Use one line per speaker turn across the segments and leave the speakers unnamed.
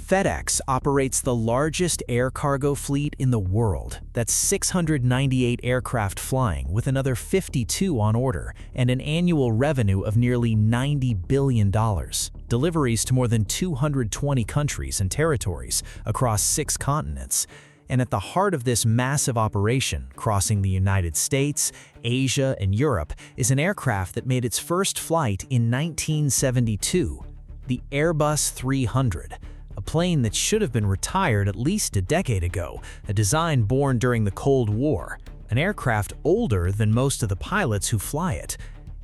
FedEx operates the largest air cargo fleet in the world. That's 698 aircraft flying, with another 52 on order, and an annual revenue of nearly $90 billion. Deliveries to more than 220 countries and territories across 6 continents. And at the heart of this massive operation, crossing the United States, Asia, and Europe, is an aircraft that made its first flight in 1972, the Airbus A300. A plane that should have been retired at least a decade ago, a design born during the Cold War, an aircraft older than most of the pilots who fly it.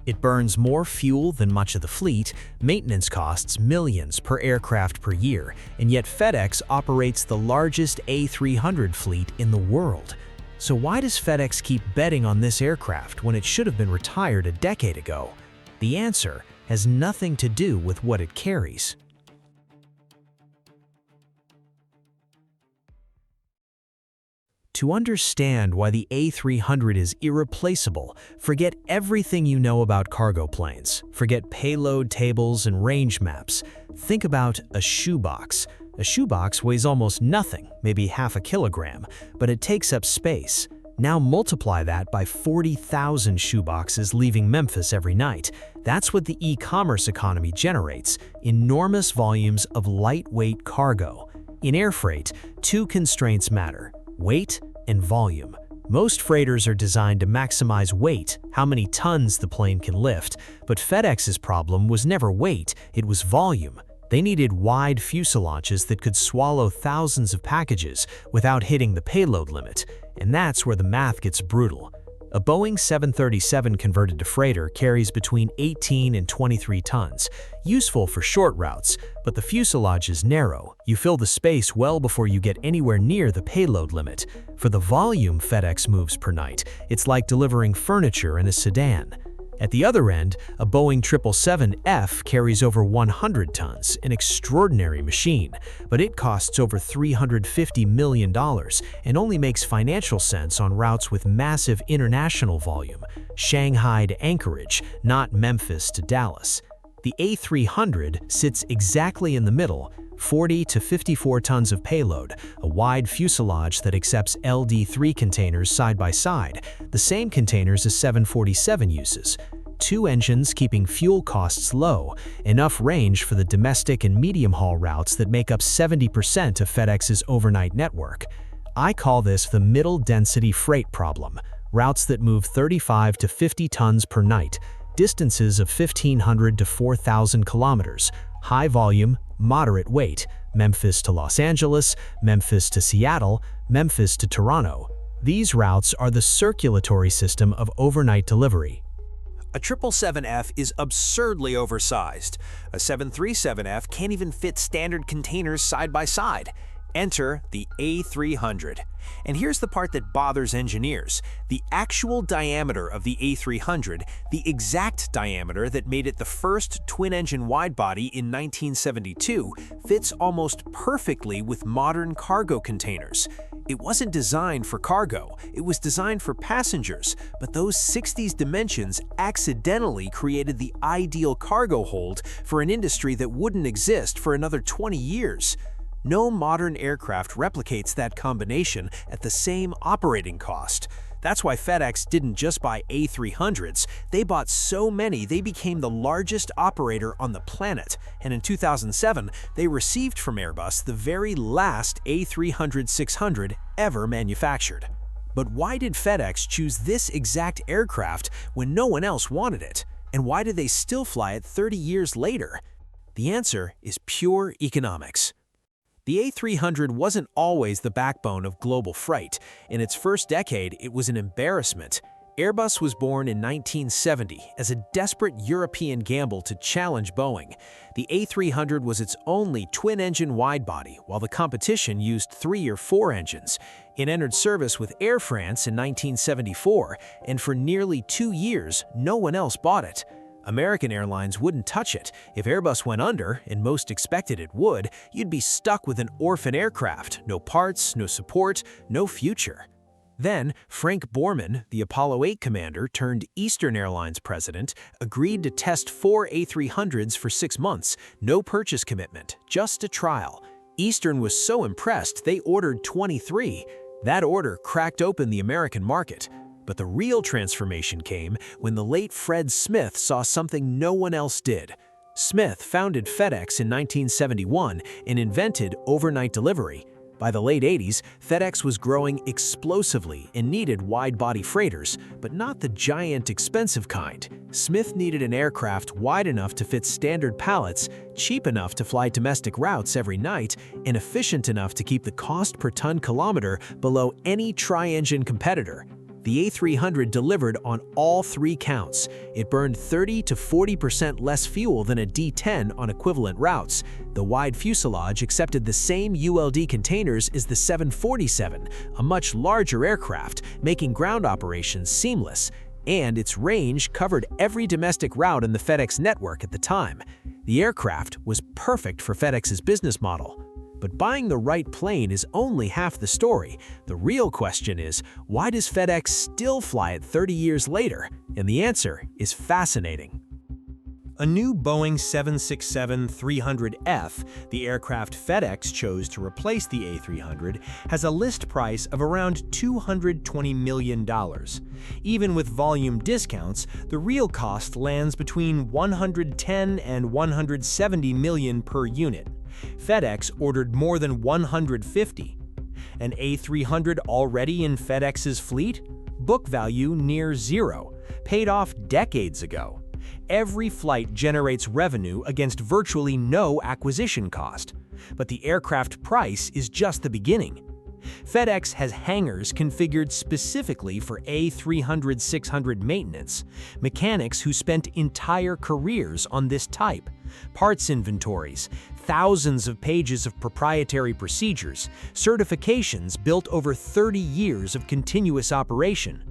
It burns more fuel than much of the fleet, maintenance costs millions per aircraft per year, and yet FedEx operates the largest A300 fleet in the world. So why does FedEx keep betting on this aircraft when it should have been retired a decade ago? The answer has nothing to do with what it carries. To understand why the A300 is irreplaceable, forget everything you know about cargo planes. Forget payload tables and range maps. Think about a shoebox. A shoebox weighs almost nothing, maybe half a kilogram, but it takes up space. Now multiply that by 40,000 shoeboxes leaving Memphis every night. That's what the e-commerce economy generates, enormous volumes of lightweight cargo. In air freight, 2 constraints matter: weight and volume. Most freighters are designed to maximize weight, how many tons the plane can lift, but FedEx's problem was never weight, it was volume. They needed wide fuselages that could swallow thousands of packages without hitting the payload limit, and that's where the math gets brutal. A Boeing 737 converted to freighter carries between 18 and 23 tons, useful for short routes, but the fuselage is narrow. You fill the space well before you get anywhere near the payload limit. For the volume FedEx moves per night, it's like delivering furniture in a sedan. At the other end, a Boeing 777F carries over 100 tons, an extraordinary machine, but it costs over $350 million and only makes financial sense on routes with massive international volume, Shanghai to Anchorage, not Memphis to Dallas. The A300 sits exactly in the middle, 40 to 54 tons of payload, a wide fuselage that accepts LD3 containers side by side, the same containers as 747 uses. 2 engines keeping fuel costs low, enough range for the domestic and medium-haul routes that make up 70% of FedEx's overnight network. I call this the middle-density freight problem, routes that move 35 to 50 tons per night, distances of 1,500 to 4,000 kilometers, high volume, moderate weight, Memphis to Los Angeles, Memphis to Seattle, Memphis to Toronto. These routes are the circulatory system of overnight delivery.
A 777F is absurdly oversized. A 737F can't even fit standard containers side by side. Enter the A300. And here's the part that bothers engineers. The actual diameter of the A300, the exact diameter that made it the first twin-engine widebody in 1972, fits almost perfectly with modern cargo containers. It wasn't designed for cargo, it was designed for passengers, but those 60s dimensions accidentally created the ideal cargo hold for an industry that wouldn't exist for another 20 years. No modern aircraft replicates that combination at the same operating cost. That's why FedEx didn't just buy A300s, they bought so many they became the largest operator on the planet, and in 2007, they received from Airbus the very last A300-600 ever manufactured. But why did FedEx choose this exact aircraft when no one else wanted it? And why did they still fly it 30 years later? The answer is pure economics. The A300 wasn't always the backbone of global freight. In its first decade, it was an embarrassment. Airbus was born in 1970 as a desperate European gamble to challenge Boeing. The A300 was its only twin-engine widebody, while the competition used 3 or 4 engines. It entered service with Air France in 1974, and for nearly 2 years, no one else bought it. American Airlines wouldn't touch it. If Airbus went under, and most expected it would, you'd be stuck with an orphan aircraft, no parts, no support, no future. Then, Frank Borman, the Apollo 8 commander turned Eastern Airlines president, agreed to test 4 A300s for 6 months, no purchase commitment, just a trial. Eastern was so impressed they ordered 23. That order cracked open the American market. But the real transformation came when the late Fred Smith saw something no one else did. Smith founded FedEx in 1971 and invented overnight delivery. By the late 80s, FedEx was growing explosively and needed wide-body freighters, but not the giant, expensive kind. Smith needed an aircraft wide enough to fit standard pallets, cheap enough to fly domestic routes every night, and efficient enough to keep the cost per ton kilometer below any tri-engine competitor. The A300 delivered on all three counts. It burned 30 to 40% less fuel than a D10 on equivalent routes. The wide fuselage accepted the same ULD containers as the 747, a much larger aircraft, making ground operations seamless. And its range covered every domestic route in the FedEx network at the time. The aircraft was perfect for FedEx's business model. But buying the right plane is only half the story. The real question is, why does FedEx still fly it 30 years later? And the answer is fascinating. A new Boeing 767-300F, the aircraft FedEx chose to replace the A300, has a list price of around $220 million. Even with volume discounts, the real cost lands between $110 and $170 million per unit. FedEx ordered more than 150. An A300 already in FedEx's fleet? Book value near zero, paid off decades ago. Every flight generates revenue against virtually no acquisition cost. But the aircraft price is just the beginning. FedEx has hangars configured specifically for A300-600 maintenance, mechanics who spent entire careers on this type, parts inventories, thousands of pages of proprietary procedures, certifications built over 30 years of continuous operation.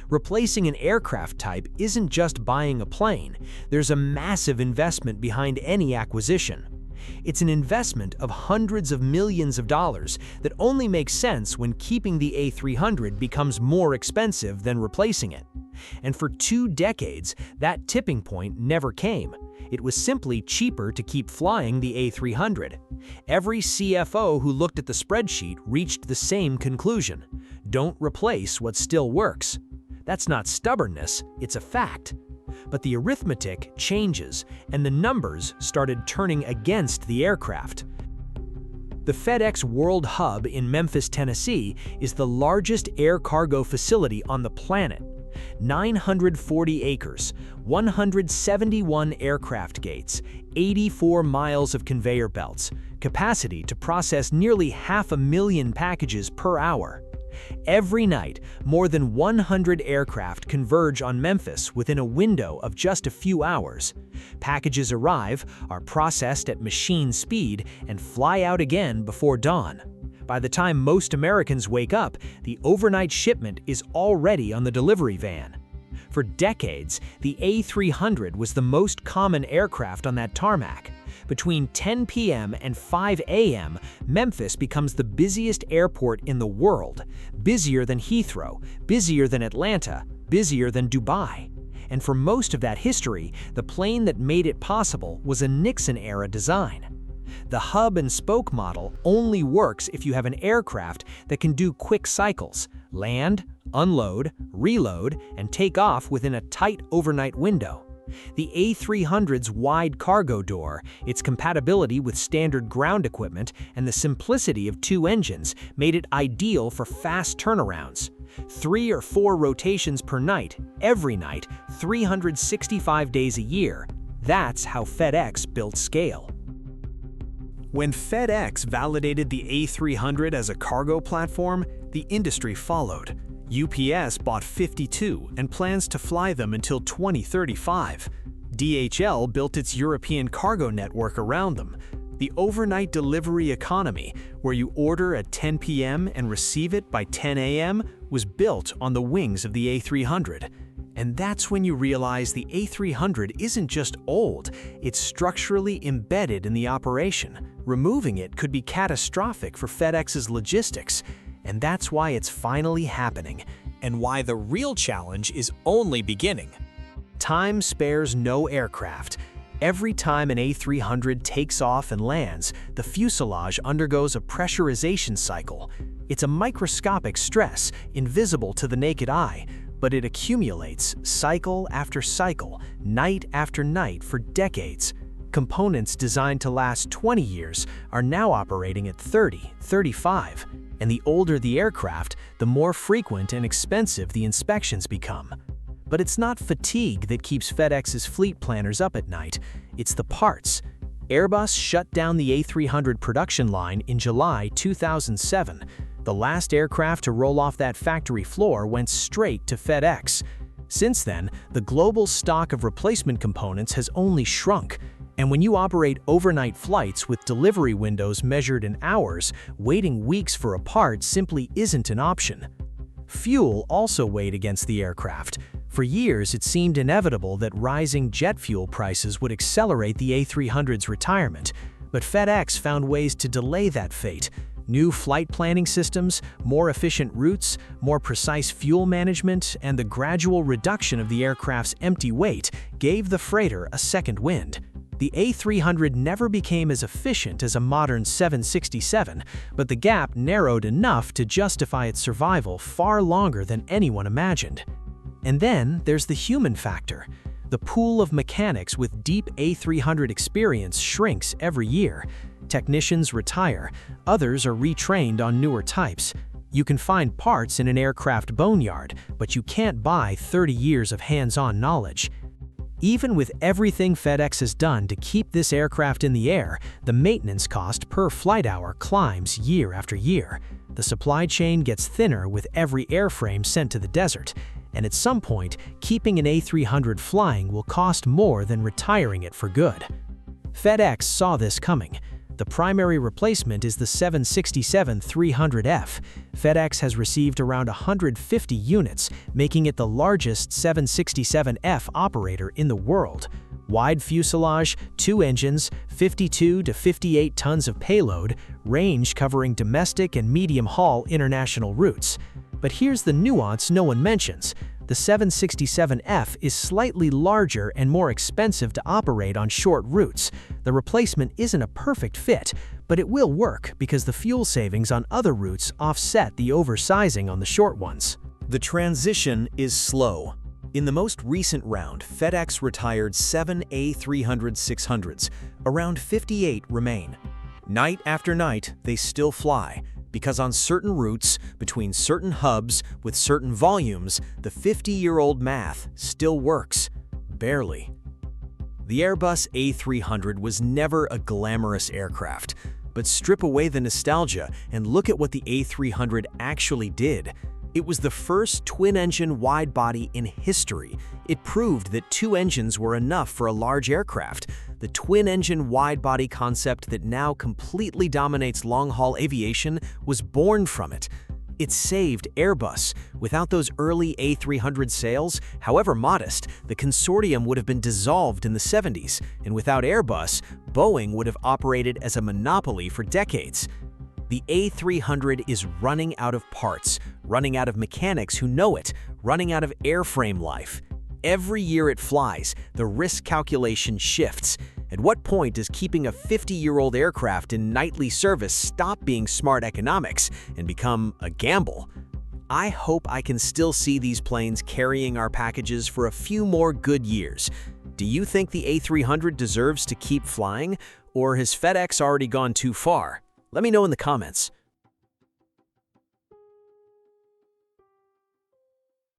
Replacing an aircraft type isn't just buying a plane. There's a massive investment behind any acquisition. It's an investment of hundreds of millions of dollars that only makes sense when keeping the A300 becomes more expensive than replacing it. And for 2 decades, that tipping point never came. It was simply cheaper to keep flying the A300. Every CFO who looked at the spreadsheet reached the same conclusion. Don't replace what still works. That's not stubbornness, it's a fact. But the arithmetic changes, and the numbers started turning against the aircraft. The FedEx World Hub in Memphis, Tennessee is the largest air cargo facility on the planet. 940 acres, 171 aircraft gates, 84 miles of conveyor belts, capacity to process nearly 500,000 packages per hour. Every night, more than 100 aircraft converge on Memphis within a window of just a few hours. Packages arrive, are processed at machine speed, and fly out again before dawn. By the time most Americans wake up, the overnight shipment is already on the delivery van. For decades, the A300 was the most common aircraft on that tarmac. Between 10 p.m. and 5 a.m., Memphis becomes the busiest airport in the world, busier than Heathrow, busier than Atlanta, busier than Dubai. And for most of that history, the plane that made it possible was a Nixon-era design. The hub and spoke model only works if you have an aircraft that can do quick cycles, land, unload, reload, and take off within a tight overnight window. The A300's wide cargo door, its compatibility with standard ground equipment, and the simplicity of 2 engines made it ideal for fast turnarounds. 3 or 4 rotations per night, every night, 365 days a year. That's how FedEx built scale. When FedEx validated the A300 as a cargo platform, the industry followed. UPS bought 52 and plans to fly them until 2035. DHL built its European cargo network around them. The overnight delivery economy, where you order at 10 p.m. and receive it by 10 a.m., was built on the wings of the A300. And that's when you realize the A300 isn't just old, it's structurally embedded in the operation. Removing it could be catastrophic for FedEx's logistics. And that's why it's finally happening, and why the real challenge is only beginning. Time spares no aircraft.
Every time an A300 takes off and lands, the fuselage undergoes a pressurization cycle. It's a microscopic stress, invisible to the naked eye, but it accumulates cycle after cycle, night after night for decades. Components designed to last 20 years are now operating at 30, 35, and the older the aircraft, the more frequent and expensive the inspections become. But it's not fatigue that keeps FedEx's fleet planners up at night, it's the parts. Airbus shut down the A300 production line in July 2007. The last aircraft to roll off that factory floor went straight to FedEx. Since then, the global stock of replacement components has only shrunk. And when you operate overnight flights with delivery windows measured in hours, waiting weeks for a part simply isn't an option. Fuel also weighed against the aircraft. For years, it seemed inevitable that rising jet fuel prices would accelerate the A300's retirement, but FedEx found ways to delay that fate. New flight planning systems, more efficient routes, more precise fuel management, and the gradual reduction of the aircraft's empty weight gave the freighter a second wind. The A300 never became as efficient as a modern 767, but the gap narrowed enough to justify its survival far longer than anyone imagined. And then there's the human factor. The pool of mechanics with deep A300 experience shrinks every year. Technicians retire, others are retrained on newer types. You can find parts in an aircraft boneyard, but you can't buy 30 years of hands-on knowledge. Even with everything FedEx has done to keep this aircraft in the air, the maintenance cost per flight hour climbs year after year. The supply chain gets thinner with every airframe sent to the desert, and at some point, keeping an A300 flying will cost more than retiring it for good. FedEx saw this coming. The primary replacement is the 767-300F. FedEx has received around 150 units, making it the largest 767F operator in the world. Wide fuselage, 2 engines, 52 to 58 tons of payload, range covering domestic and medium-haul international routes. But here's the nuance no one mentions. The 767F is slightly larger and more expensive to operate on short routes. The replacement isn't a perfect fit, but it will work because the fuel savings on other routes offset the oversizing on the short ones.
The transition is slow. In the most recent round, FedEx retired 7 A300-600s. Around 58 remain. Night after night, they still fly, because on certain routes, between certain hubs, with certain volumes, the 50-year-old math still works. Barely. The Airbus A300 was never a glamorous aircraft, but strip away the nostalgia and look at what the A300 actually did. It was the first twin-engine wide-body in history. It proved that 2 engines were enough for a large aircraft. The twin-engine wide-body concept that now completely dominates long-haul aviation was born from it. It saved Airbus. Without those early A300 sales, however modest, the consortium would have been dissolved in the 70s, and without Airbus, Boeing would have operated as a monopoly for decades. The A300 is running out of parts, running out of mechanics who know it, running out of airframe life. Every year it flies, the risk calculation shifts. At what point does keeping a 50-year-old aircraft in nightly service stop being smart economics and become a gamble? I hope I can still see these planes carrying our packages for a few more good years. Do you think the A300 deserves to keep flying, or has FedEx already gone too far? Let me know in the comments.